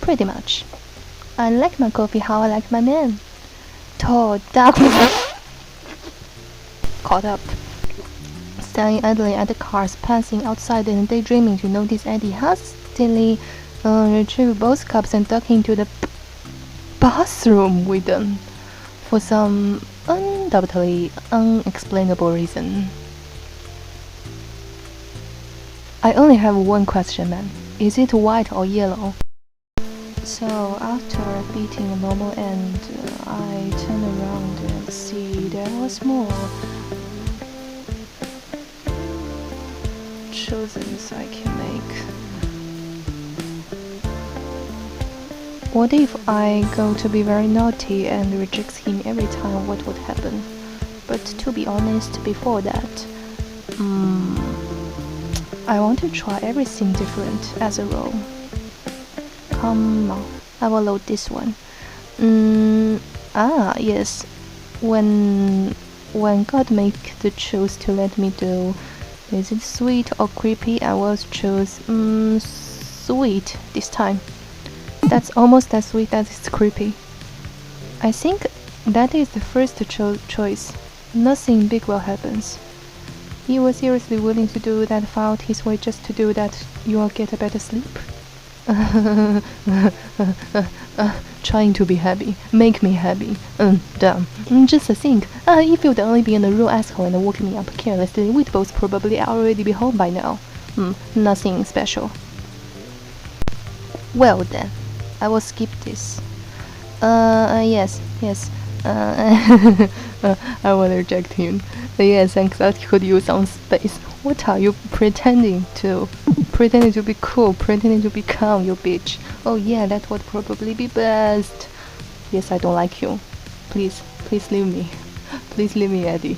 Pretty much. I like my coffee how I like my man. Tall, dark, caught up. Staring idly at the cars passing outside and daydreaming to notice Eddie hastily retrieve both cups and duck into the bathroom with them for some undoubtedly unexplainable reason. I only have one question, man. Is it white or yellow? So after beating a normal end, I turn around and see there was more choices I can make. What if I go to be very naughty and reject him every time? What would happen? But to be honest, before that, I want to try everything different as a role. Come on, I will load this one. Yes. When God make the choice to let me do, is it sweet or creepy? I will choose sweet this time. That's almost as sweet as it's creepy. I think that is the first choice. Nothing big will happen. He was seriously willing to do that far out his way just to do that. You'll get a better sleep. Trying to be happy, make me happy. Damn. Just think, if you'd only been a real asshole and woke me up carelessly, we'd both probably already be home by now. Nothing special. Well then, I will skip this. Yes. I will reject him. Yes, and that could use some space. What are you pretending to? Pretending to be cool, pretending to be calm, you bitch. Oh yeah, that would probably be best. Yes, I don't like you. Please leave me. Please leave me, Eddie.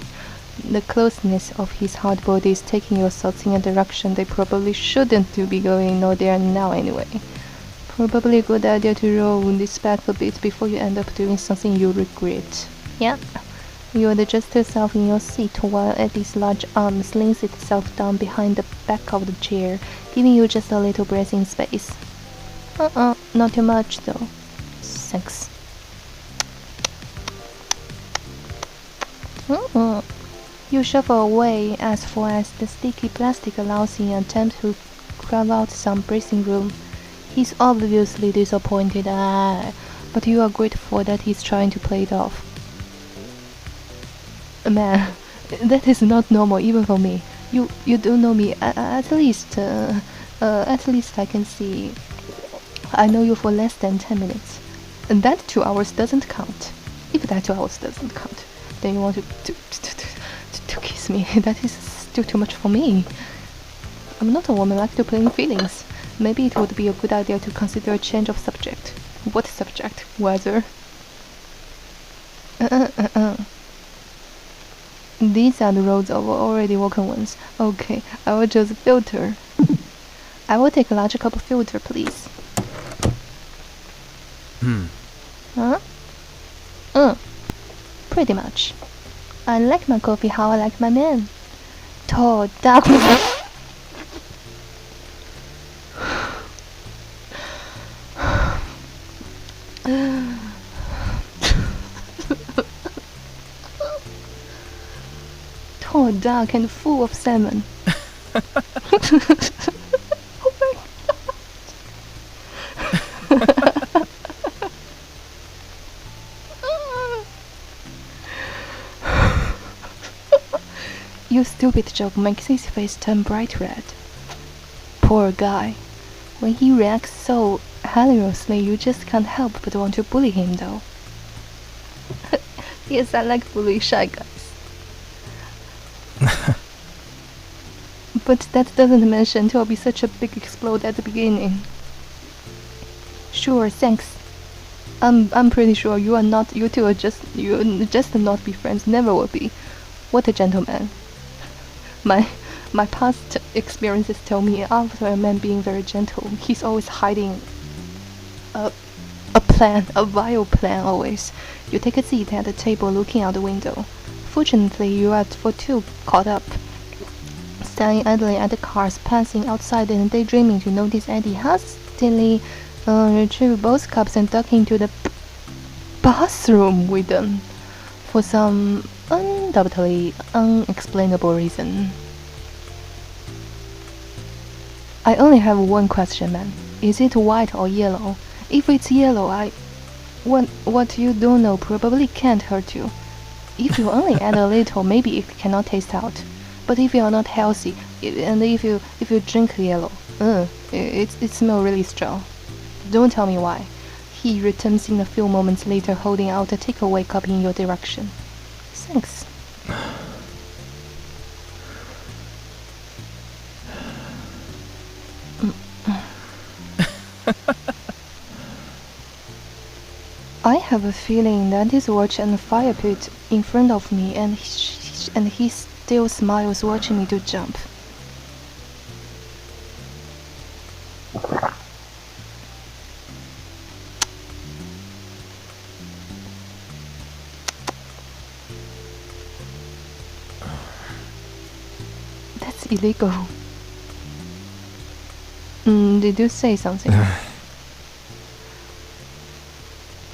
The closeness of his hard body is taking your thoughts in a direction they probably shouldn't be going no there now anyway. Probably a good idea to roll this back a bit before you end up doing something you regret. Yeah. You adjust yourself in your seat while Eddie's large arm slings itself down behind the back of the chair, giving you just a little breathing space. Not too much though. Thanks. You shuffle away as far as the sticky plastic allows in an attempt to carve out some breathing room. He's obviously disappointed, but you are grateful that he's trying to play it off. Man, that is not normal even for me. You don't know me. At least I can see. I know you for less than 10 minutes, and that 2 hours doesn't count. If that 2 hours doesn't count, then you want to kiss me. That is still too much for me. I'm not a woman like to play in feelings. Maybe it would be a good idea to consider a change of subject. What subject? Weather? These are the roads of already walking ones. Okay, I will choose filter. I will take a large cup of filter, please. Huh? Pretty much. I like my coffee how I like my man. Tall, dark. Tall, dark, and full of salmon. Oh my God. Your stupid joke makes his face turn bright red. Poor guy. When he reacts so hilariously, you just can't help but want to bully him, though. Yes, I like bully shy guys. But that doesn't mention to be such a big explode at the beginning. Sure, thanks. I'm pretty sure you two are just not be friends, never will be. What a gentleman. My past experiences tell me after a man being very gentle, he's always hiding a vile plan always. You take a seat at the table looking out the window. Fortunately, you are for two caught up. Staring idly at the cars passing outside and daydreaming to notice Eddie hastily Retrieve both cups and duck into the bathroom with them for some undoubtedly unexplainable reason. I only have one question, man. Is it white or yellow? If it's yellow, what you don't know probably can't hurt you. If you only add a little, maybe it cannot taste out. But if you are not healthy, and if you drink yellow, it smells really strong. Don't tell me why. He returns in a few moments later, holding out a takeaway cup in your direction. Thanks. I have a feeling that he's watching a fire pit in front of me, and he still smiles watching me to jump. That's illegal. Did you say something?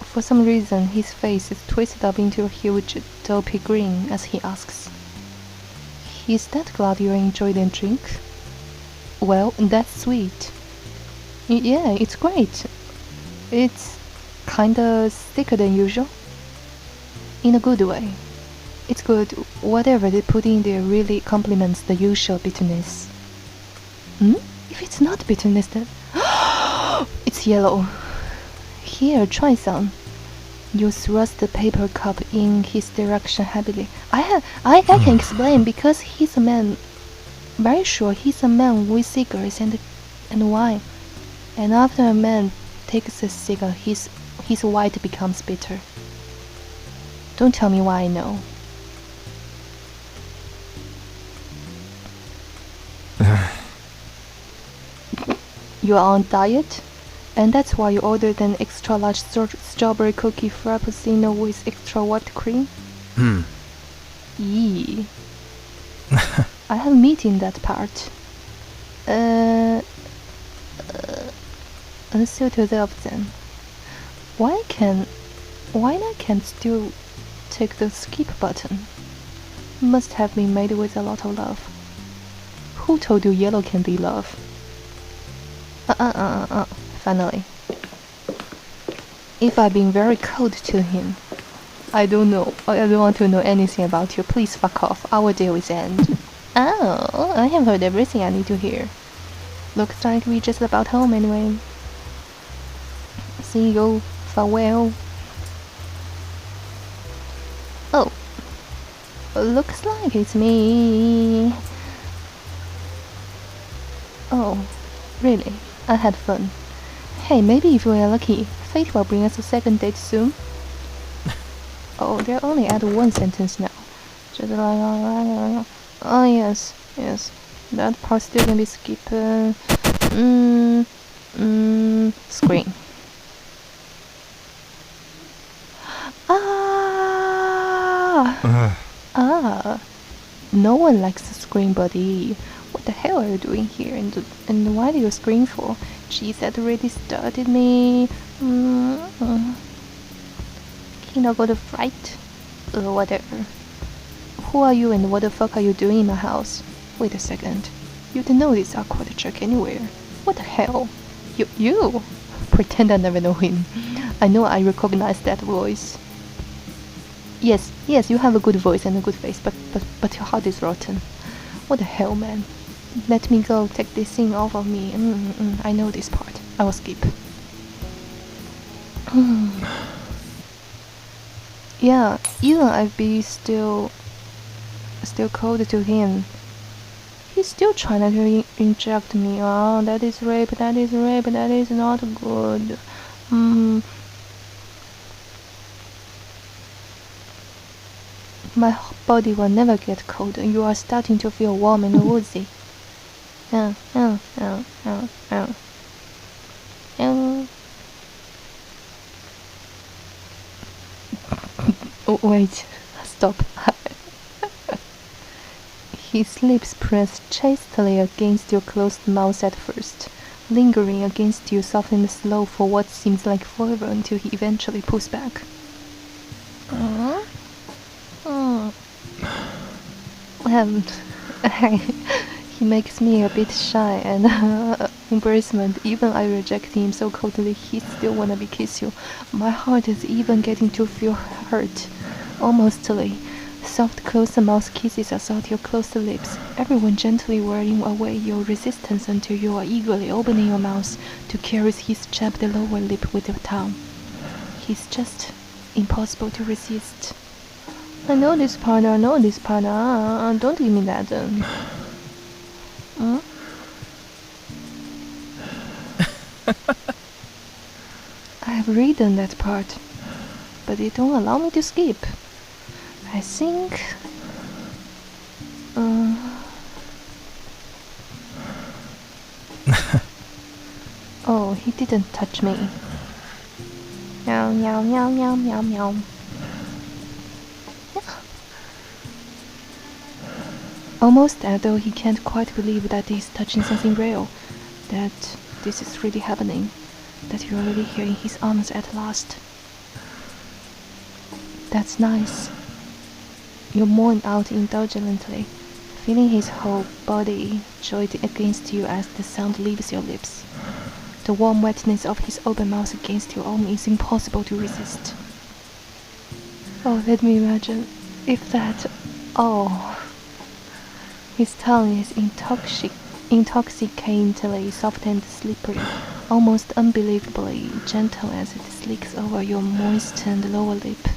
For some reason, his face is twisted up into a huge, dopey grin as he asks, "Is that glad you enjoyed the drink?" "Well, that's sweet." "Yeah, it's great. It's kinda thicker than usual. In a good way. It's good. Whatever they put in there really complements the usual bitterness." If it's not bitterness, then... It's yellow. "Here, try some." You thrust the paper cup in his direction happily. I can explain, because he's a man. Very sure he's a man with cigars and wine. And after a man takes a cigar, his white becomes bitter. Don't tell me why I know. You are on diet? And that's why you ordered an extra large strawberry cookie frappuccino with extra whipped cream? Yee. I have meat in that part. So to the then. Why I can't still take the skip button? Must have been made with a lot of love. Who told you yellow can be love? Finally. If I've been very cold to him. I don't know. I don't want to know anything about you. Please fuck off. Our deal is end. Oh, I have heard everything I need to hear. Looks like we're just about home anyway. See you. Farewell. Oh. Looks like it's me. Oh, really? I had fun. Hey, maybe if we are lucky, fate will bring us a second date soon. Oh, they're only at one sentence now. Just like... Oh, yes. That part still can be skipped. Screen. No one likes to scream, buddy. What the hell are you doing here? And why do you scream for? Jeez, that really started me. Can I go to fright? Whatever. Who are you and what the fuck are you doing in my house? Wait a second. You don't know this awkward jerk anywhere. What the hell? You? Pretend I never know him. I know I recognize that voice. Yes, you have a good voice and a good face, but your heart is rotten. What the hell, man? Let me go, take this thing off of me. I know this part. I will skip. Yeah, even I'd be still cold to him. He's still trying to inject me. Oh, that is rape, that is not good. My body will never get cold. You are starting to feel warm and woozy. Oh, wait, stop. His lips pressed chastely against your closed mouth at first, lingering against you, soft and slow for what seems like forever until he eventually pulls back. He makes me a bit shy and embarrassment. Even I reject him so coldly, he still wanna be kiss you. My heart is even getting to feel hurt, almostly. Soft closed mouth kisses assault your closed lips, everyone gently wearing away your resistance until you are eagerly opening your mouth to caress his chapped lower lip with your tongue. He's just impossible to resist. I know this part, don't give me that. I have written that part, but it don't allow me to skip. I think... Oh, he didn't touch me. Meow, meow, meow, meow, meow, meow. Almost as though he can't quite believe that he's touching something real, that this is really happening, that you're really here in his arms at last. That's nice. You mourn out indulgently, feeling his whole body joined against you as the sound leaves your lips. The warm wetness of his open mouth against your own is impossible to resist. Oh, let me imagine if that... Oh... His tongue is intoxicatingly soft and slippery, almost unbelievably gentle as it slicks over your moistened lower lip.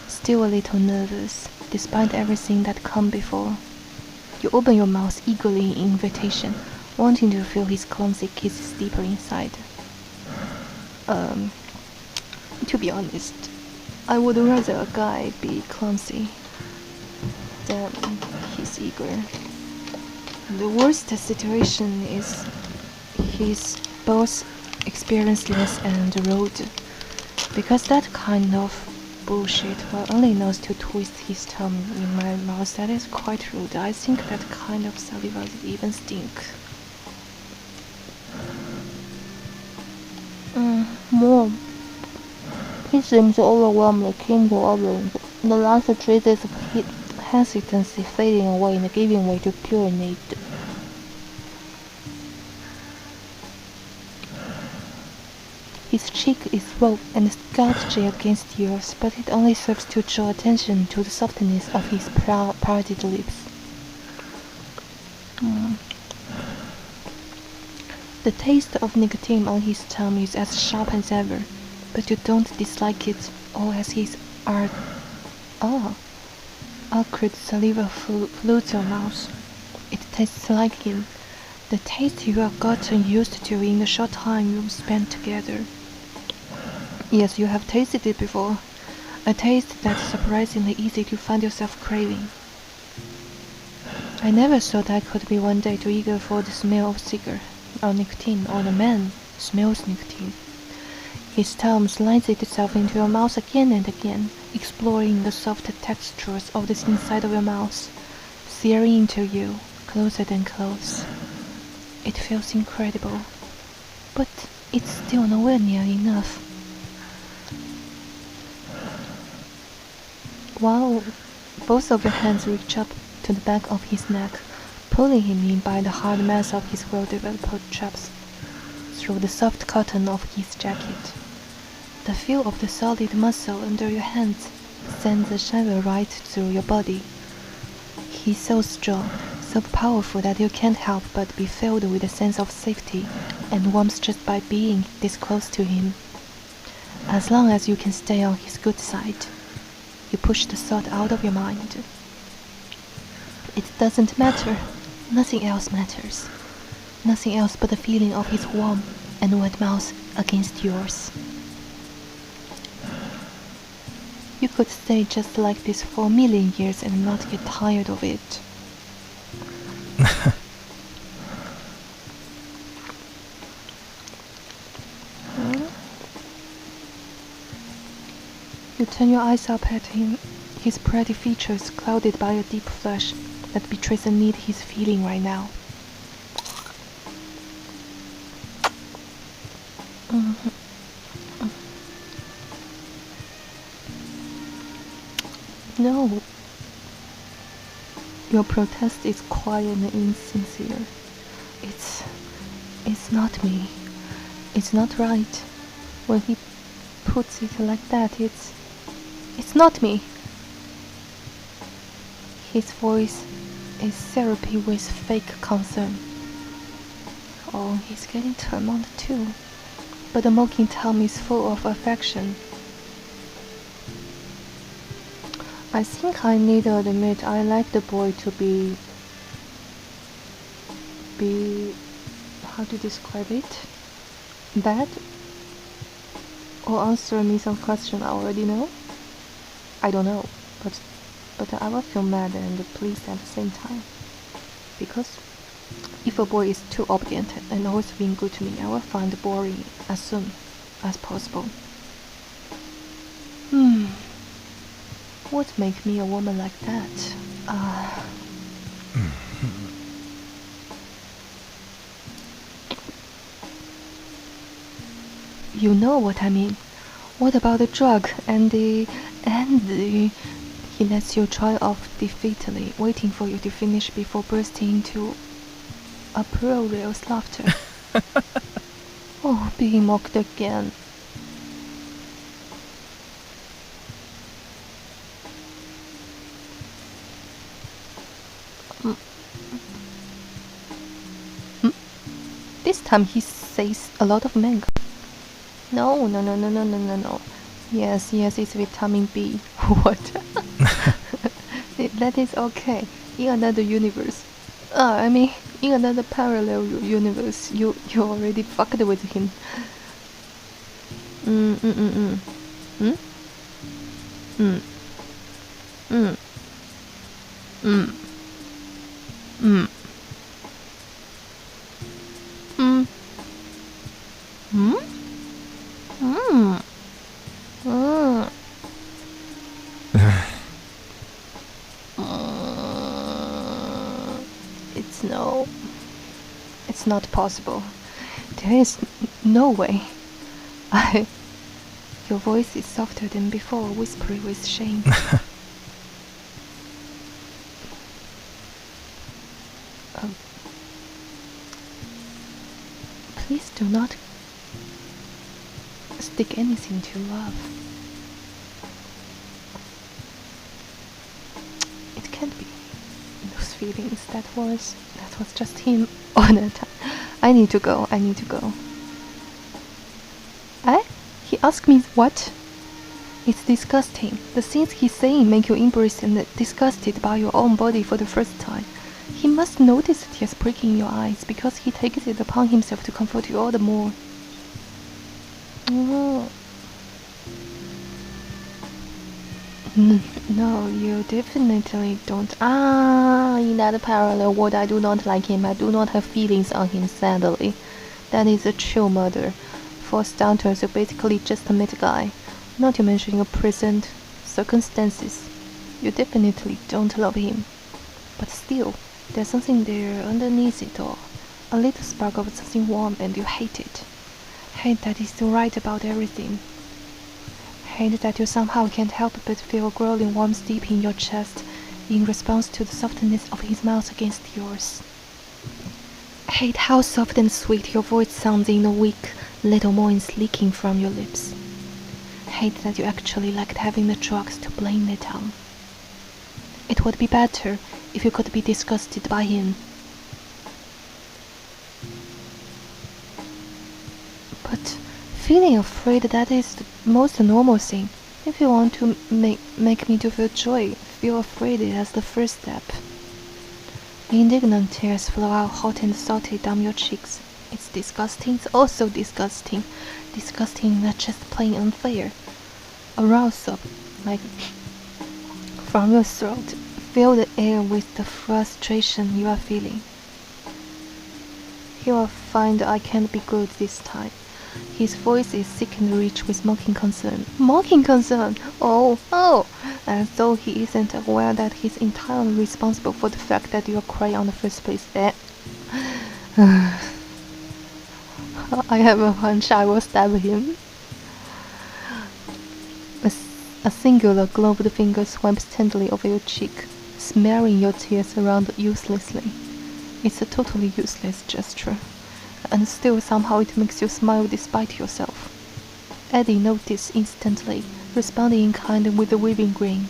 Still a little nervous, despite everything that come before. You open your mouth eagerly in invitation, wanting to feel his clumsy kisses deeper inside. To be honest, I would rather a guy be clumsy than he's eager. The worst situation is he's both experienceless and rude, because that kind of bullshit only knows to twist his tongue in my mouth. That is quite rude. I think that kind of saliva would even stink. More. He seems overwhelmed, keen to others. The last traces of hesitancy fading away and giving way to pure need. His cheek is raw and scorchy against yours, but it only serves to draw attention to the softness of his parted lips. The taste of nicotine on his tongue is as sharp as ever, but you don't dislike it, or as his acrid saliva floods your mouth. It tastes like him, the taste you have gotten used to in the short time you've spent together. Yes, you have tasted it before, a taste that's surprisingly easy to find yourself craving. I never thought I could be one day too eager for the smell of cigar, or nicotine, or the man smells nicotine. His tongue slides itself into your mouth again and again, exploring the soft textures of the inside of your mouth, searing into you, closer than close. It feels incredible, but it's still nowhere near enough. While both of your hands reach up to the back of his neck, pulling him in by the hard mass of his well-developed traps through the soft cotton of his jacket. The feel of the solid muscle under your hands sends a shiver right through your body. He's so strong, so powerful that you can't help but be filled with a sense of safety and warmth just by being this close to him. As long as you can stay on his good side, you push the thought out of your mind. It doesn't matter. Nothing else matters. Nothing else but the feeling of his warm and wet mouth against yours. You could stay just like this for a million years and not get tired of it. You turn your eyes up at him, his pretty features clouded by a deep flush that betrays a need he's feeling right now. No. Your protest is quiet and insincere. It's... it's not me. It's not right. When he puts it like that, it's not me. His voice is therapy with fake concern. Oh, he's getting turned on too. But the mocking tone is full of affection. I think I need to admit I like the boy to be how to describe it? Bad? Or answer me some question I already know? I don't know, but I will feel mad and pleased at the same time. Because if a boy is too obedient and always being good to me, I will find it boring as soon as possible. What make me a woman like that? You know what I mean. What about the drug and the... He lets you try off defeatedly, waiting for you to finish before bursting into uproarious laughter. Oh, being mocked again. This time he says a lot of mango. No. Yes, it's vitamin B. What? That is okay. In another universe. I mean, in another parallel universe, you already fucked with him. It's not possible. There is no way. Your voice is softer than before, whispery with shame. Please do not stick anything to love. It can't be those feelings. That was just him all the time. I need to go. He asked me what? It's disgusting. The things he's saying make you embarrassed and disgusted by your own body for the first time. He must notice the tears breaking in your eyes because he takes it upon himself to comfort you all the more. No, you definitely don't. In that parallel world, I do not like him. I do not have feelings on him, sadly. That is a chill murder. Forced down to us, you basically just met a guy. Not to mention your present circumstances. You definitely don't love him. But still, there's something there underneath it all. A little spark of something warm, and you hate it. Hate that he's right about everything. Hate that you somehow can't help but feel a growling warmth deep in your chest in response to the softness of his mouth against yours. Hate how soft and sweet your voice sounds in the weak little moans leaking from your lips. Hate that you actually liked having the drugs to blame it on. It would be better if you could be disgusted by him. But feeling afraid, that is the most normal thing. If you want to make me to feel joy, feel afraid as the first step. Indignant tears flow out hot and salty down your cheeks. It's disgusting. It's also disgusting. Disgusting, not just plain unfair. Arousal, like from your throat. Fill the air with the frustration you are feeling. He will find I can't be good this time. His voice is thick and rich with mocking concern. Mocking concern! Oh! As though he isn't aware that he's entirely responsible for the fact that you are crying on the first place. I have a hunch I will stab him. A singular gloved finger swipes tenderly over your cheek, smearing your tears around uselessly. It's a totally useless gesture, and still somehow it makes you smile despite yourself. Eddie noticed instantly, responding in kind with a waving grin.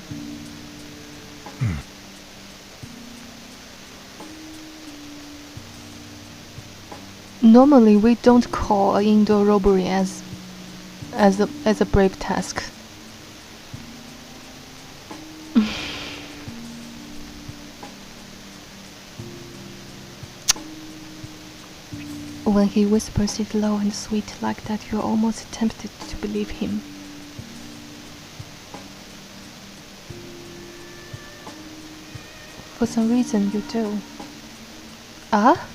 Normally, we don't call an indoor robbery as a brave task. When he whispers it low and sweet like that, you're almost tempted to believe him. For some reason, you do. Ah?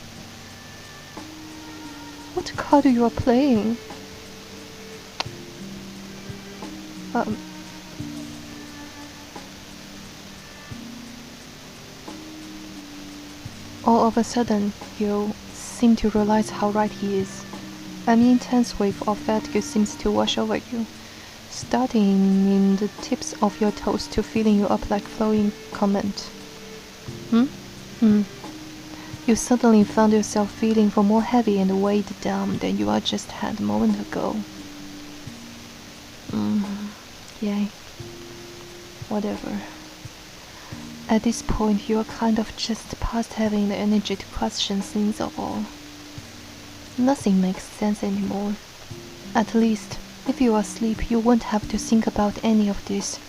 What card you are playing? Um. All of a sudden, you seem to realize how right he is. An intense wave of fatigue seems to wash over you, starting in the tips of your toes to filling you up like flowing comment. You suddenly found yourself feeling for more heavy and weighed down than you are just had a moment ago. Yay. Whatever. At this point, you are kind of just past having the energy to question things of all. Nothing makes sense anymore. At least, if you are asleep, you won't have to think about any of this.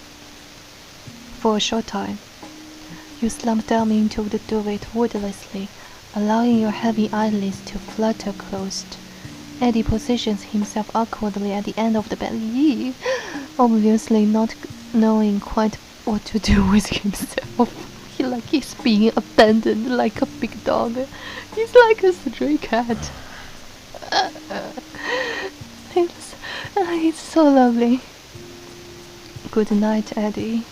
For a short time, you slump down into the duvet wordlessly, allowing your heavy eyelids to flutter closed. Eddie positions himself awkwardly at the end of the bed, obviously not knowing quite what to do with himself. He's being abandoned like a big dog. He's like a stray cat. It's so lovely. Good night, Eddie.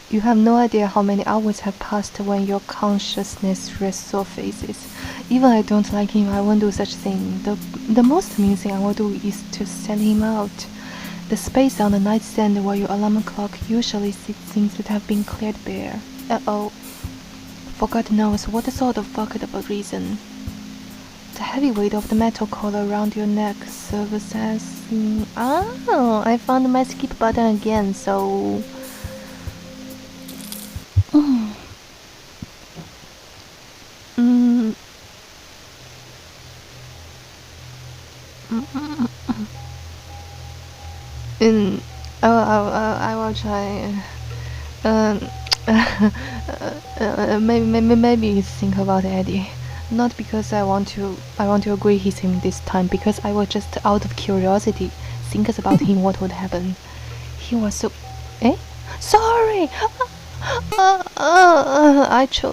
You have no idea how many hours have passed when your consciousness resurfaces. Even I don't like him, I won't do such thing. The most mean thing I will do is to send him out. The space on the nightstand where your alarm clock usually sits seems to have been cleared bare. Uh-oh. For God knows what sort of bucket of a reason. The heavy weight of the metal collar around your neck serves as... Oh, I found my skip button again, so... I will try. Maybe think about Eddie. Not because I want to agree with him this time, because I was just out of curiosity, think about him what would happen. He was so... Sorry! I chose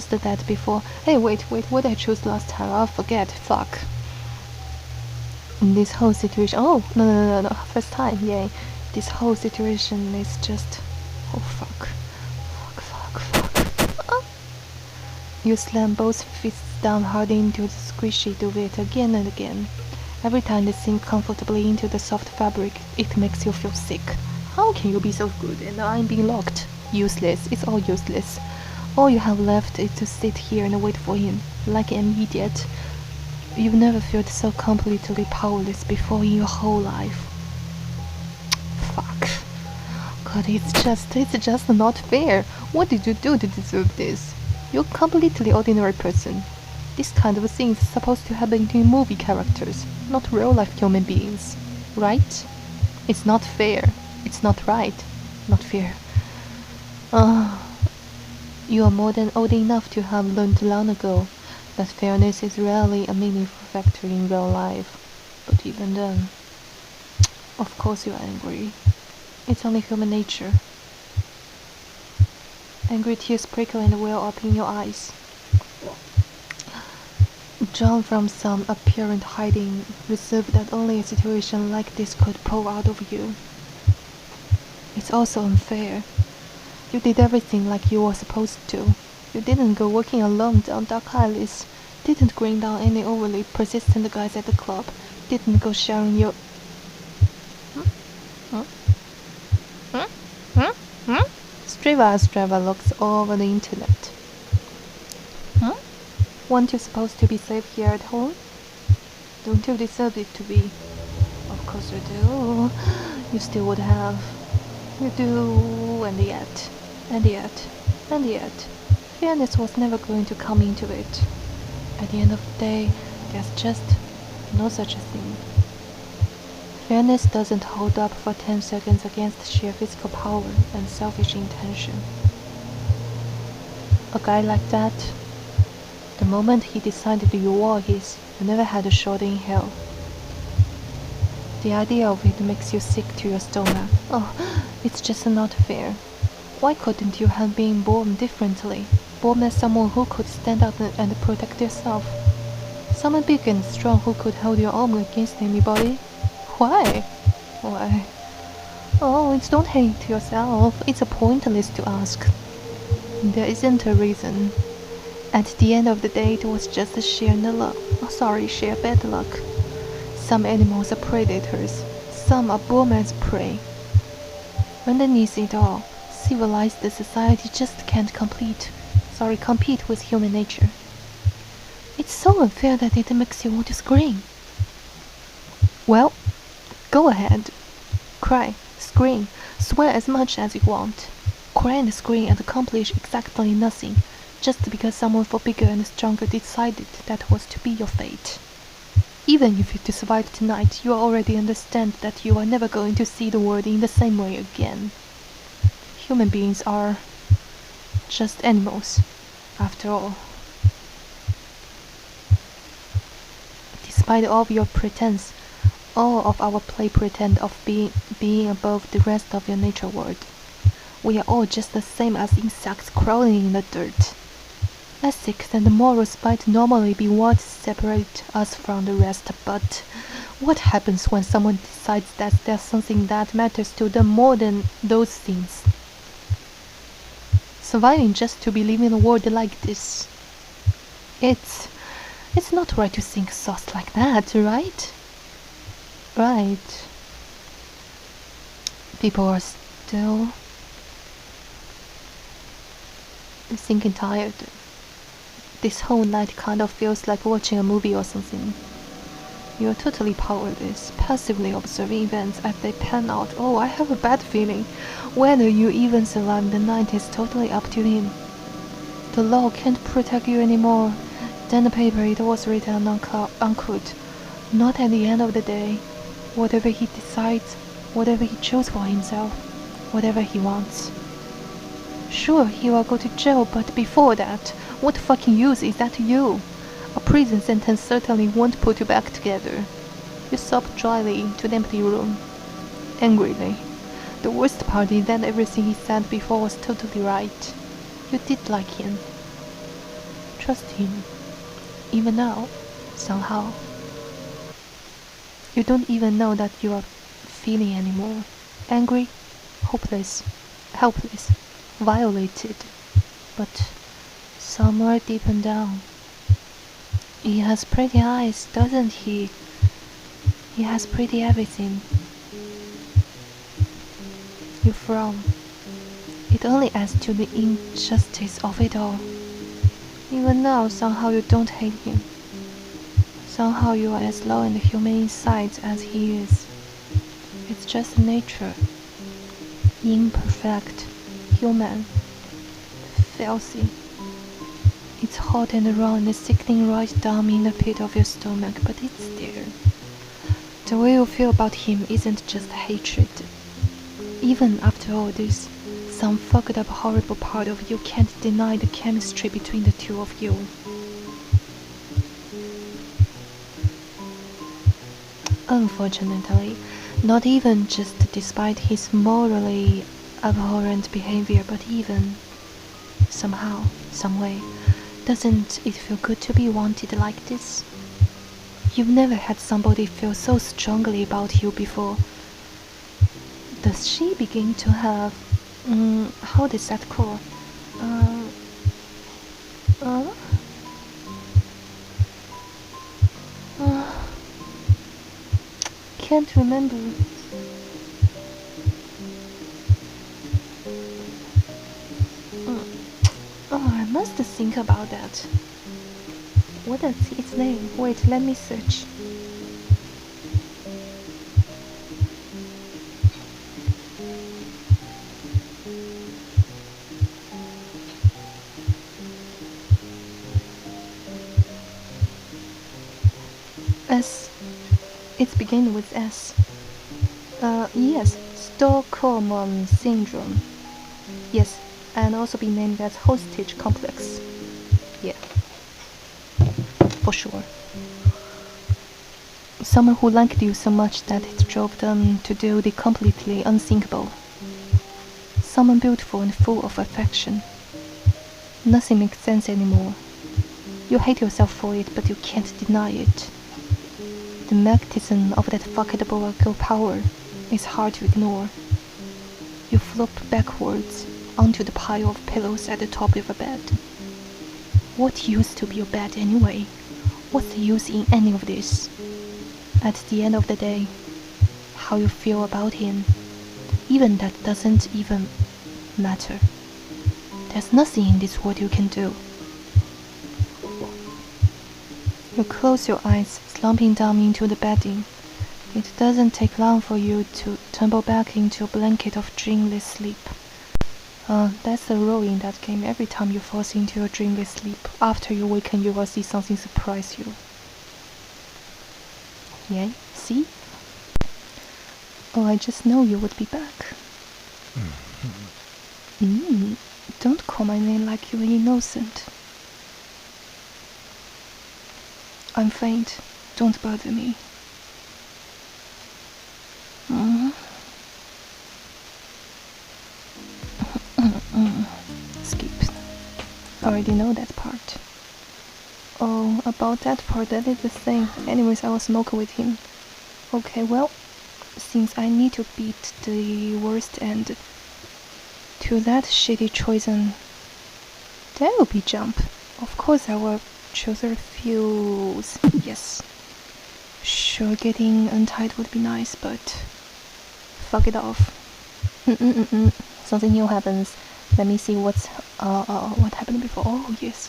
that before. Hey, wait, what did I choose last time? I'll forget. Fuck. In this whole situation... Oh, no. First time, yay. This whole situation is just... Oh, fuck. You slam both fists down hard into the squishy duvet again and again. Every time they sink comfortably into the soft fabric, it makes you feel sick. How can you be so good and I'm being locked? Useless. It's all useless. All you have left is to sit here and wait for him, like an idiot. You've never felt so completely powerless before in your whole life. Fuck. God, it's just not fair. What did you do to deserve this? You're a completely ordinary person. This kind of thing is supposed to happen to movie characters, not real-life human beings. Right? It's not fair. It's not right. Not fair. You are more than old enough to have learned long ago that fairness is rarely a meaningful factor in real life. But even then, of course you are angry. It's only human nature. Angry tears prickle and well up in your eyes. Drawn from some apparent hiding, reserved that only a situation like this could pour out of you. It's also unfair. You did everything like you were supposed to. You didn't go walking alone down dark alleys, didn't grin down any overly persistent guys at the club, didn't go sharing your... Strava looks all over the internet. Weren't you supposed to be safe here at home? Don't you deserve it to be? Of course you do. You still would have. You do, and yet, fairness was never going to come into it. At the end of the day, there's just no such a thing. Fairness doesn't hold up for 10 seconds against sheer physical power and selfish intention. A guy like that, the moment he decided you were his, you never had a shot in hell. The idea of it makes you sick to your stomach. Oh, it's just not fair. Why couldn't you have been born differently? Born as someone who could stand up and protect yourself? Someone big and strong who could hold your arm against anybody? Why? Oh, it's don't hate yourself. It's pointless to ask. There isn't a reason. At the end of the day, it was just sheer bad luck. Some animals are predators, some are born as prey. Underneath it all, civilized society just can't compete with human nature. It's so unfair that it makes you want to scream. Well, go ahead. Cry, scream, swear as much as you want. Cry and scream and accomplish exactly nothing, just because someone far bigger and stronger decided that was to be your fate. Even if you survive tonight, you already understand that you are never going to see the world in the same way again. Human beings are just animals, after all. Despite all of your pretense, all of our play pretend of being above the rest of your nature world. We are all just the same as insects crawling in the dirt. Ethics and morals might normally be what separate us from the rest, but what happens when someone decides that there's something that matters to them more than those things? Surviving just to be living in a world like this. It's not right to think thoughts like that, right? Right. People are still thinking tired. This whole night kind of feels like watching a movie or something. You're totally powerless, passively observing events as they pan out. Oh, I have a bad feeling. Whether you even survive the night is totally up to him. The law can't protect you anymore. Then the paper it was written unquote. Not at the end of the day. Whatever he decides, whatever he chose for himself, whatever he wants. Sure, he will go to jail, but before that, what fucking use is that to you? A prison sentence certainly won't put you back together. You sobbed dryly into the empty room. Angrily. The worst part is that everything he said before was totally right. You did like him. Trust him. Even now, somehow. You don't even know that you are feeling anymore. Angry, hopeless, helpless, violated. But somewhere deep and down. He has pretty eyes, doesn't he? He has pretty everything. You frown. It only adds to the injustice of it all. Even now, somehow you don't hate him. Somehow you are as low and human inside as he is. It's just nature. Imperfect, human, filthy. It's hot and raw and sickening right down in the pit of your stomach, but it's there. The way you feel about him isn't just hatred. Even after all this, some fucked up horrible part of you can't deny the chemistry between the two of you. Unfortunately, not even just despite his morally abhorrent behavior, but even somehow, some way, doesn't it feel good to be wanted like this? You've never had somebody feel so strongly about you before. Does she begin to have, how is that called? can't remember. Oh, I must think about that. What is its name? Wait, let me search. S. It begins with S. Yes, Stockholm syndrome. Yes, and also be named as hostage complex. Yeah, for sure. Someone who liked you so much that it drove them to do the completely unthinkable. Someone beautiful and full of affection. Nothing makes sense anymore. You hate yourself for it, but you can't deny it. The magnetism of that fuckable power is hard to ignore. You flop backwards onto the pile of pillows at the top of your bed. What used to be your bed anyway? What's the use in any of this? At the end of the day, how you feel about him, even that doesn't even matter. There's nothing in this world you can do. You close your eyes, slumping down into the bedding. It doesn't take long for you to tumble back into a blanket of dreamless sleep. That's the rule in that game. Every time you fall into a dreamless sleep, after you awaken you will see something surprise you. Yeah, see? Oh, I just know you would be back. Don't call my name like you're innocent. I'm faint. Don't bother me. Skip. Already know that part. Oh, about that part, that is the thing. Anyways, I will smoke with him. Okay, well, since I need to beat the worst end to that shitty choice, that will be jump. Of course I will choose a fuse. Yes. Sure, getting untied would be nice, but fuck it off. Something new happens. Let me see what happened before. Oh, yes.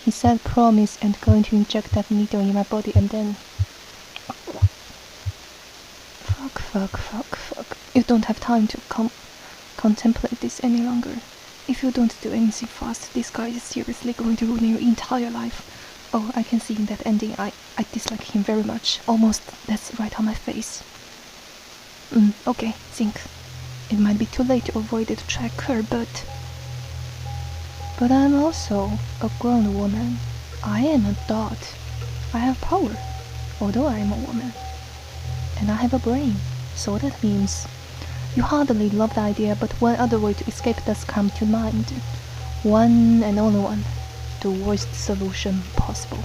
He said promise and going to inject that needle in my body and then... Fuck. You don't have time to contemplate this any longer. If you don't do anything fast, this guy is seriously going to ruin your entire life. Oh, I can see in that ending I dislike him very much. Almost that's right on my face. Okay, think. It might be too late to avoid the tracker, but I'm also a grown woman. I am an adult. I have power, although I am a woman. And I have a brain, so that means you hardly love the idea, but one other way to escape does come to mind. One and only one. The worst solution possible.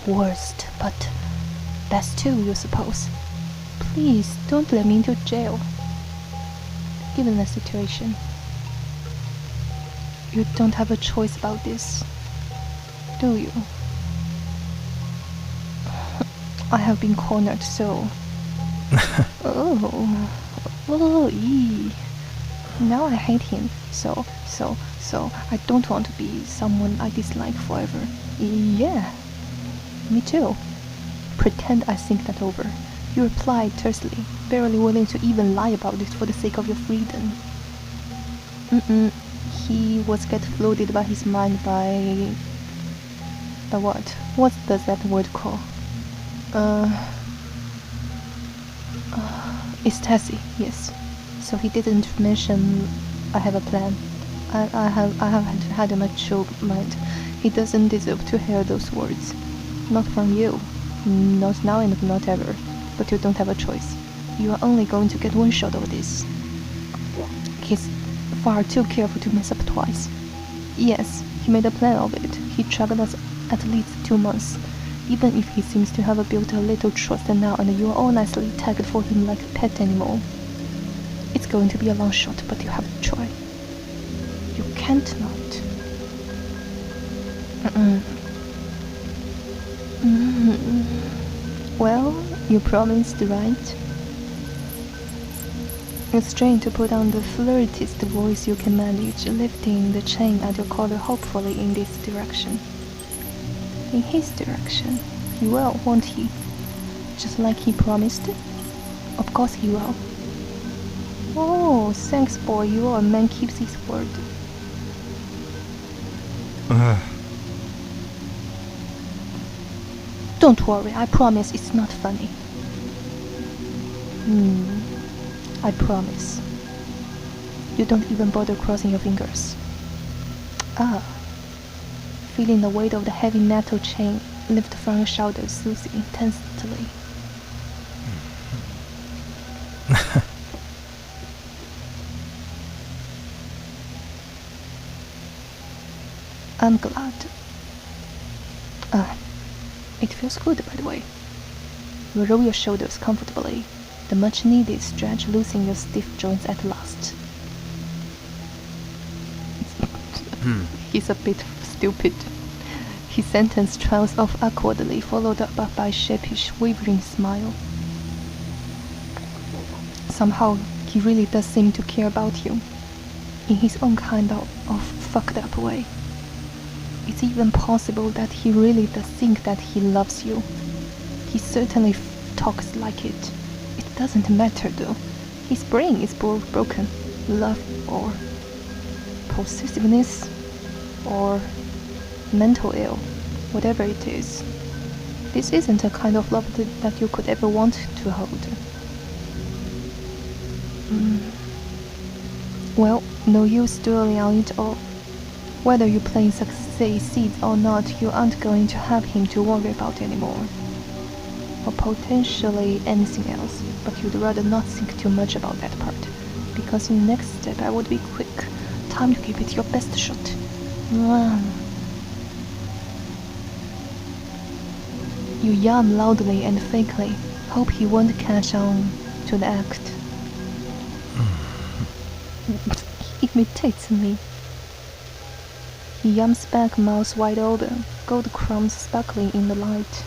Worst, but best too, you suppose. Please, don't let me into jail. Given the situation, you don't have a choice about this, do you? I have been cornered, so... Now I hate him, so I don't want to be someone I dislike forever. Yeah, me too. Pretend I think that over. You replied tersely, barely willing to even lie about it for the sake of your freedom. He was get floated by his mind by what? What does that word call? Ecstasy, yes. So he didn't mention I have a plan. I have had a mature mind. He doesn't deserve to hear those words. Not from you. Not now and not ever. But you don't have a choice. You are only going to get one shot of this. He's far too careful to mess up twice. Yes, he made a plan of it. He tracked us at least 2 months. Even if he seems to have built a little trust now and you are all nicely tagged for him like a pet animal. It's going to be a long shot, but you have to try. You can't not. Well, You promised, right? It's strange to put on the flirtiest voice you can manage, lifting the chain at your collar hopefully in this direction. In his direction. He will, won't he? Just like he promised? Of course he will. Oh, thanks boy, you are a man keeps his word. Don't worry, I promise it's not funny. I promise. You don't even bother crossing your fingers. Ah. Feeling the weight of the heavy metal chain lift from your shoulders, Susie, intensely. I'm glad. It feels good, by the way. You roll your shoulders comfortably, the much-needed stretch loosening your stiff joints at last. He's a bit stupid. His sentence trails off awkwardly, followed up by a sheepish, wavering smile. Somehow, he really does seem to care about you, in his own kind of fucked up way. It's even possible that he really does think that he loves you. He certainly talks like it. It doesn't matter though. His brain is broken. Love or possessiveness or mental ill, whatever it is. This isn't a kind of love that you could ever want to hold. Well, no use dwelling on it all. Whether your plan succeeds or not, you aren't going to have him to worry about anymore. Or potentially anything else, but you'd rather not think too much about that part, because in the next step I would be quick. Time to give it your best shot. You yawn loudly and fakely, hope he won't catch on to the act. He imitates me. He yams back, mouth wide open, gold crumbs sparkling in the light.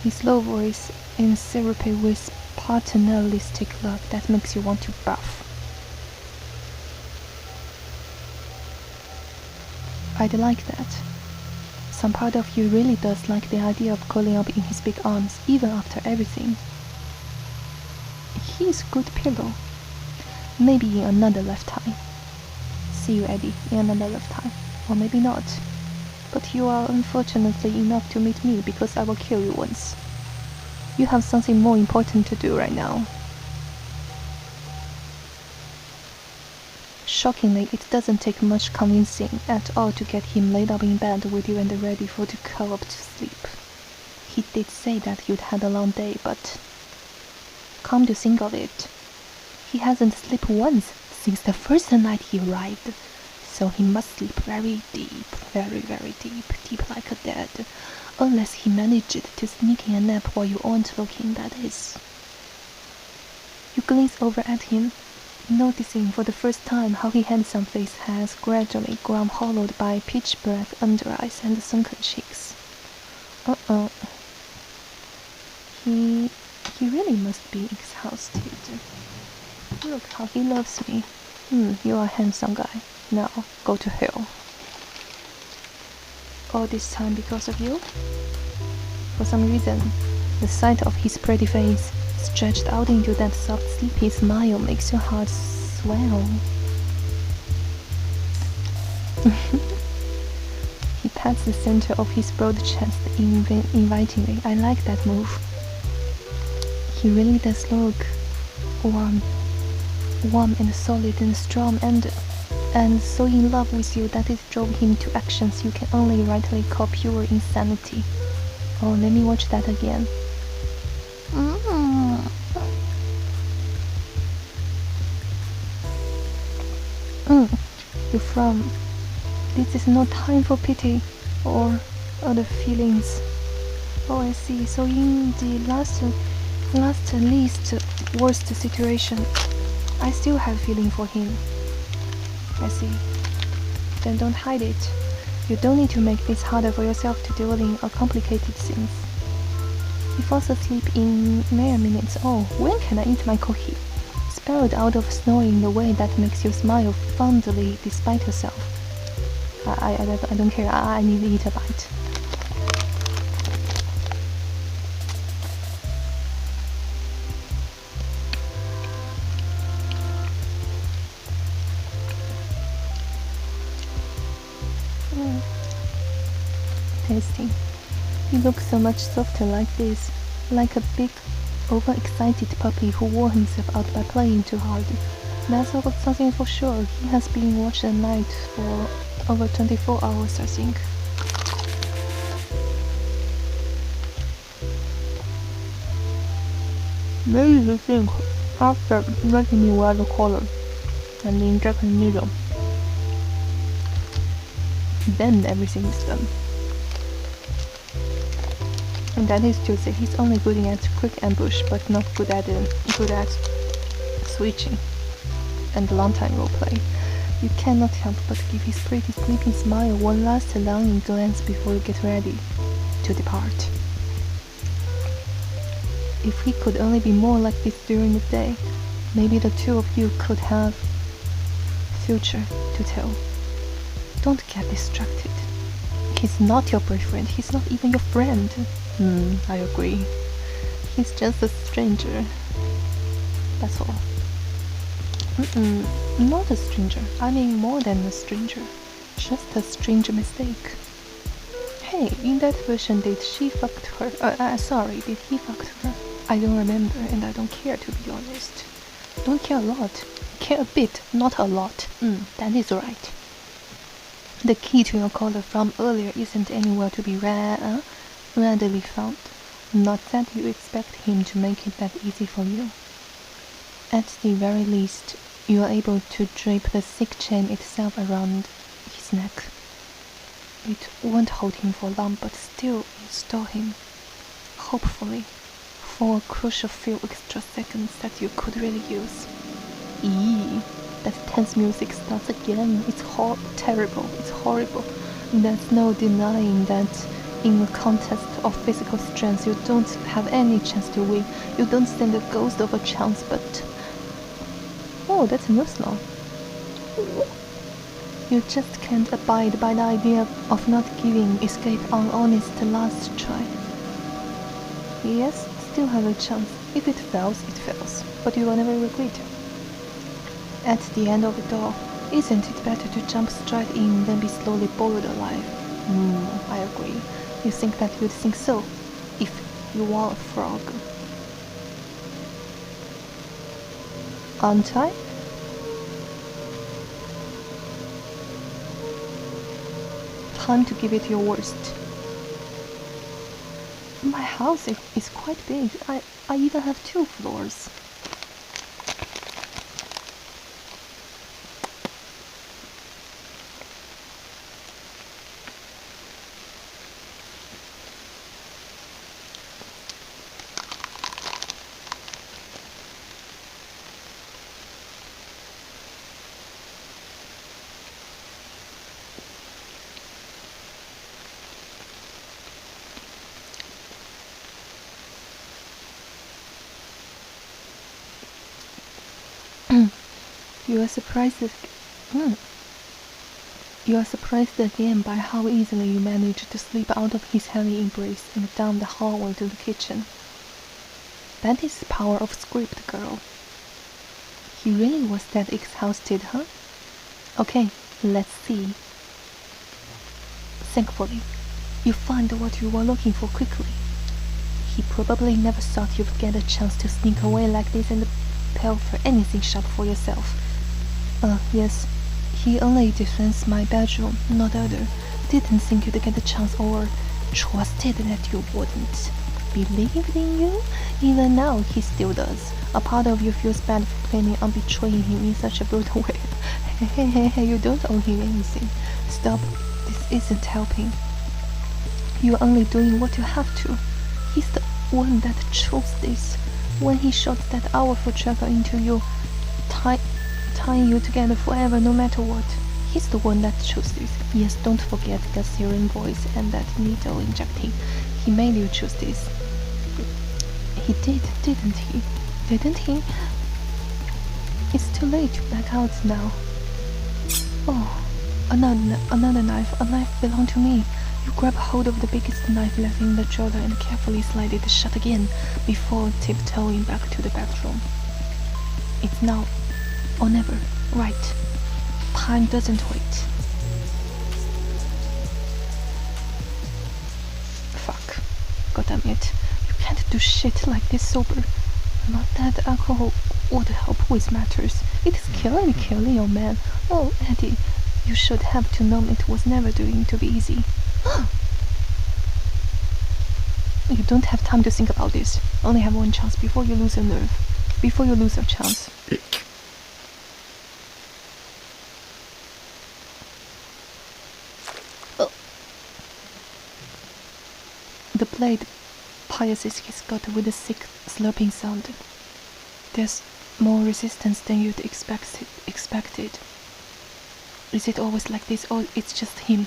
His low voice in syrupy with paternalistic love that makes you want to barf. I'd like that. Some part of you really does like the idea of curling up in his big arms, even after everything. He's a good pillow. Maybe in another lifetime. See you, Eddie, in another lifetime. Or maybe not. But you are unfortunately enough to meet me because I will kill you once. You have something more important to do right now. Shockingly, it doesn't take much convincing at all to get him laid up in bed with you and ready for to curl up to sleep. He did say that you'd had a long day, but come to think of it, he hasn't slept once since the first night he arrived, so he must sleep very deep, very, very deep, deep like a dead, unless he managed to sneak in a nap while you aren't looking, that is. You glance over at him, noticing for the first time how his handsome face has gradually grown hollowed by pitch-black under eyes and sunken cheeks. He really must be exhausted. Look how he loves me. You are a handsome guy. Now, go to hell. All this time because of you? For some reason, the sight of his pretty face stretched out into that soft, sleepy smile makes your heart swell. He pats the center of his broad chest invitingly. I like that move. He really does look warm and solid and strong and so in love with you that it drove him to actions you can only rightly call pure insanity. Oh, let me watch that again. You frown. This is no time for pity or other feelings. Oh, I see. So in the last least worst situation, I still have feeling for him. I see. Then don't hide it. You don't need to make this harder for yourself to deal in a complicated scenes. He falls asleep in mere minutes. Oh, when can I eat my cookie? Spiraled out of snoring in the way that makes you smile fondly despite yourself. I don't care. I need to eat a bite. Tasty. He looks so much softer like this, like a big, overexcited puppy who wore himself out by playing too hard. That's something for sure. He has been watched at night for over 24 hours, I think. Maybe you think after letting me wear the collar and inject the needle, then everything is done. And that is to say, he's only good at quick ambush, but not good at switching and long time roleplay. You cannot help but give his pretty sleeping smile one last longing glance before you get ready to depart. If he could only be more like this during the day, maybe the two of you could have future to tell. Don't get distracted. He's not your boyfriend, he's not even your friend. I agree. He's just a stranger. That's all. Not a stranger. I mean more than a stranger. Just a strange mistake. Hey, in that version, did she fucked her? Sorry, did he fucked her? I don't remember and I don't care, to be honest. Don't care a lot. Care a bit, not a lot. That is right. The key to your collar from earlier isn't anywhere to be readily found. Not that you expect him to make it that easy for you. At the very least, you are able to drape the thick chain itself around his neck. It won't hold him for long, but still install him, hopefully, for a crucial few extra seconds that you could really use. That tense music starts again. It's terrible. It's horrible. There's no denying that in a contest of physical strength, you don't have any chance to win. You don't stand a ghost of a chance, but... Oh, that's a new song. You just can't abide by the idea of not giving escape on honest last try. Yes, still have a chance. If it fails, it fails. But you will never regret it. At the end of it all, isn't it better to jump straight in than be slowly boiled alive? I agree. You think that you'd think so, if you were a frog. Aren't I? Time to give it your worst. My house is quite big. I even have 2 floors. You are surprised again by how easily you managed to slip out of his heavy embrace and down the hallway to the kitchen. That is the power of script, girl. He really was that exhausted, huh? Okay, let's see. Thankfully, you found what you were looking for quickly. He probably never thought you'd get a chance to sneak away like this and pay for anything sharp for yourself. Yes, he only defends my bedroom, not other. Didn't think you'd get a chance or trusted that you wouldn't. Believed in you? Even now, he still does. A part of you feels bad for planning on betraying him in such a brutal way. Hey, you don't owe him anything. Stop. This isn't helping. You're only doing what you have to. He's the one that chose this. When he shot that powerful trigger into you, tying you together forever no matter what, He's the one that chose this. Yes, don't forget the serum voice and that needle injecting. He made you choose this. He did, didn't he? Didn't he? It's too late to back out now. Oh, another knife. A knife belonged to me. You grab hold of the biggest knife left in the drawer and carefully slide it shut again before tiptoeing back to the bedroom. It's now or never, right? Time doesn't wait. Fuck. God damn it. You can't do shit like this sober. Not that alcohol would help with matters. It is killing your man. Oh, Eddie, you should have to know it was never going to be easy. You don't have time to think about this. Only have one chance before you lose your nerve. Before you lose your chance. The blade pierces his gut with a sick, slurping sound. There's more resistance than you'd expected. Is it always like this, or it's just him?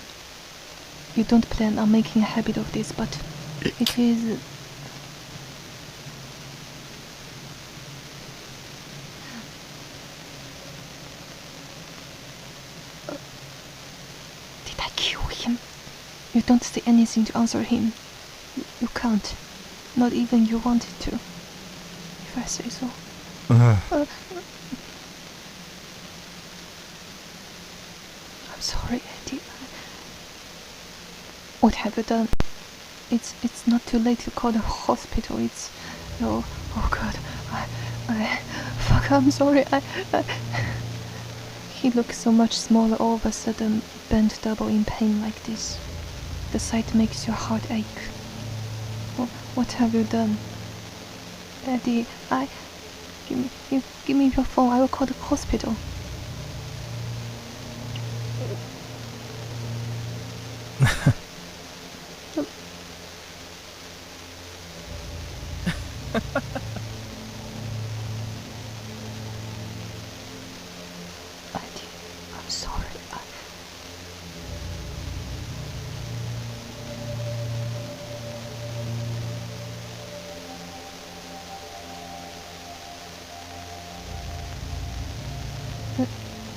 You don't plan on making a habit of this, but it is... Did I kill him? You don't say anything to answer him. You can't. Not even you wanted to. If I say so. I'm sorry, Eddie. What have you done? It's not too late to call the hospital. It's... Oh God. Fuck, I'm sorry. He looks so much smaller all of a sudden, bent double in pain like this. The sight makes your heart ache. What have you done? Eddie, give me your phone. I will call the hospital. Eddie, I'm sorry.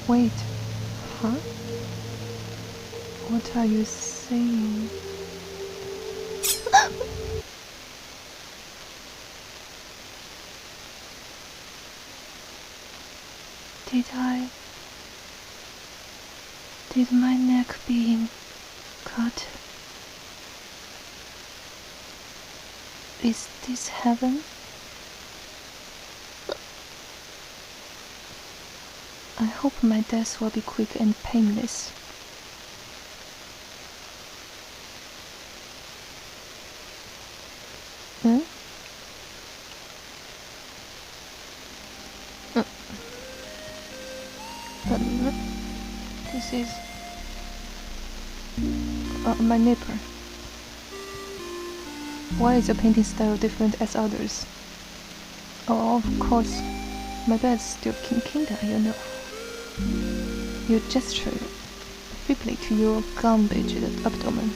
Wait, huh? What are you saying? Did my neck being cut? Is this heaven? I hope my death will be quick and painless. Huh? This is my neighbor. Why is your painting style different as others? Oh, of course. My dad's still kinda, you know. You gesture feebly to your gun-badged abdomen.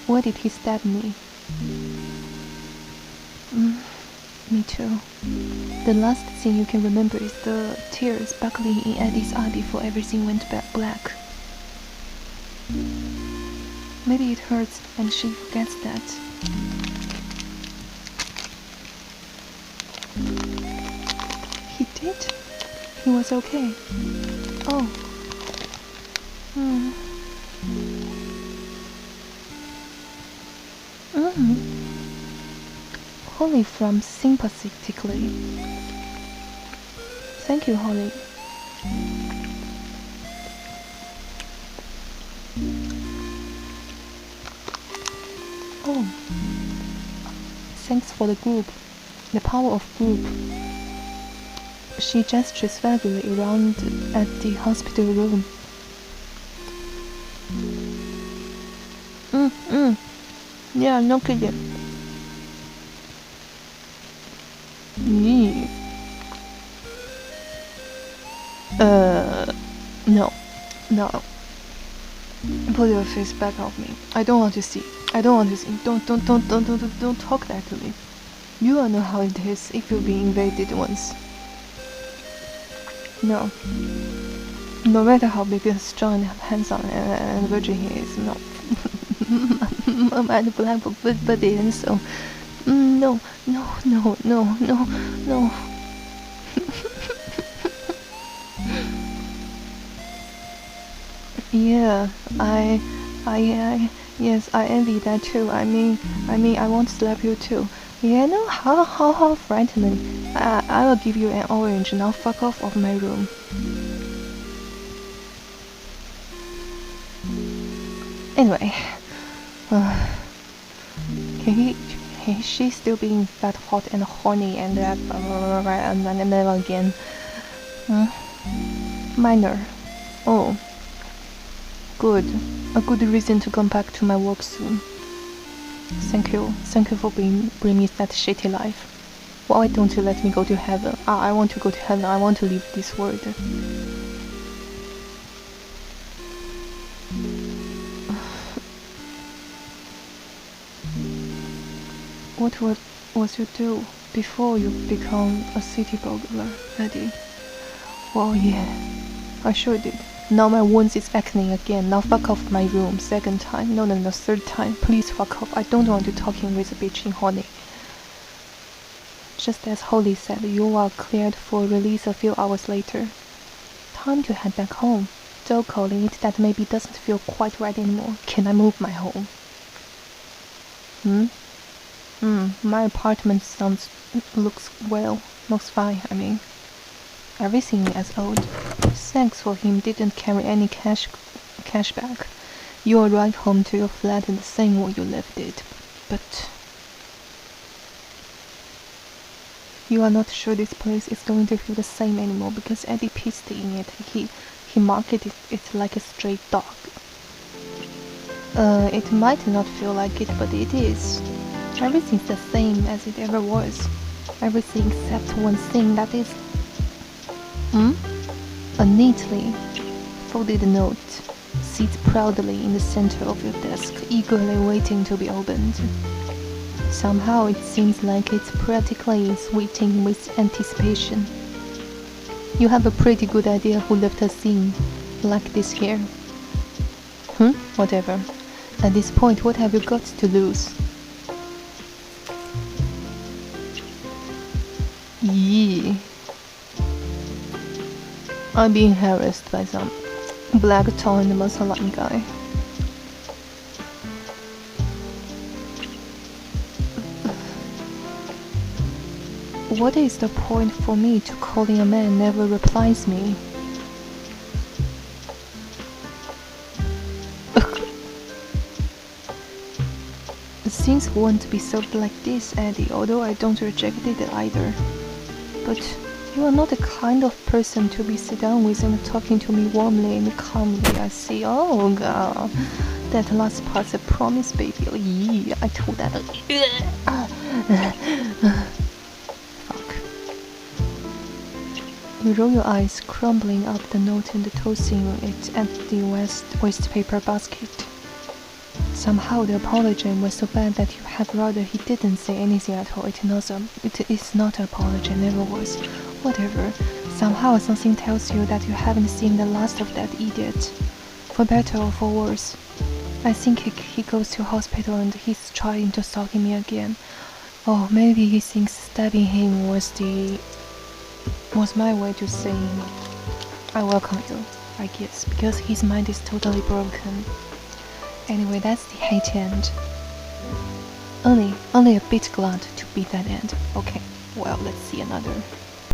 Why did he stab me? Me too. The last thing you can remember is the tears sparkling in Eddie's eye before everything went black. Maybe it hurts and she forgets that. He did? He was okay. Oh. Holly from sympathetically. Thank you, Holly. Oh. Thanks for the group. The power of group. She gestures vaguely around at the hospital room. Yeah, no kidding. No. No. Put your face back off me. I don't want to see. I don't want to see. Don't talk that to me. You all know how it is if you've been invaded once. No. No matter how big and strong and handsome and virgin he is, no. And black but and so. No. Yeah, yes, I envy that too. I mean, I want to slap you too. Yeah, no, how frightening. I will give you an orange. Now fuck off of my room. Anyway, she's still being that hot and horny and that and never again. Minor. Oh. Good. A good reason to come back to my work soon. Thank you for bringing me that shitty life. Why don't you let me go to heaven? I want to go to heaven. I want to leave this world. What was you do before you become a city burglar, Eddie? Well, yeah, I sure did. Now my wounds is acting again. Now fuck off my room. Second time. No, third time. Please fuck off. I don't want to talking with a bitch in honey. Just as Holly said, you are cleared for release a few hours later. Time to head back home. Joe calling it that maybe doesn't feel quite right anymore. Can I move my home? My apartment looks fine, I mean. Everything as old. Thanks for him didn't carry any cash back. You arrived home to your flat in the same way you left it. But you are not sure this place is going to feel the same anymore because Eddie pissed in it. He marketed it like a stray dog. It might not feel like it, but it is. Everything's the same as it ever was. Everything except one thing, that is... A neatly folded note sits proudly in the center of your desk, eagerly waiting to be opened. Somehow it seems like it's practically waiting with anticipation. You have a pretty good idea who left a scene like this here. Whatever. At this point, what have you got to lose? Yee. I'm being harassed by some black-toned Muslim guy. What is the point for me to calling a man never replies me? Things won't be solved like this, Eddie, although I don't reject it either. But you are not the kind of person to be sit down with and talking to me warmly and calmly. I see. Oh god, that last part's a promise, baby. Oh, yeah, I told that. Fuck. You roll your eyes, crumbling up the note and tossing it at the waste paper basket. Somehow the apology was so bad that you had rather he didn't say anything at all. It is not an apology, never was. Whatever. Somehow something tells you that you haven't seen the last of that idiot. For better or for worse. I think he goes to hospital and he's trying to stalk me again. Oh, maybe he thinks stabbing him was my way to saying I welcome you, I guess, because his mind is totally broken. Anyway, that's the hate end. Only a bit glad to beat that end. Okay, well, let's see another.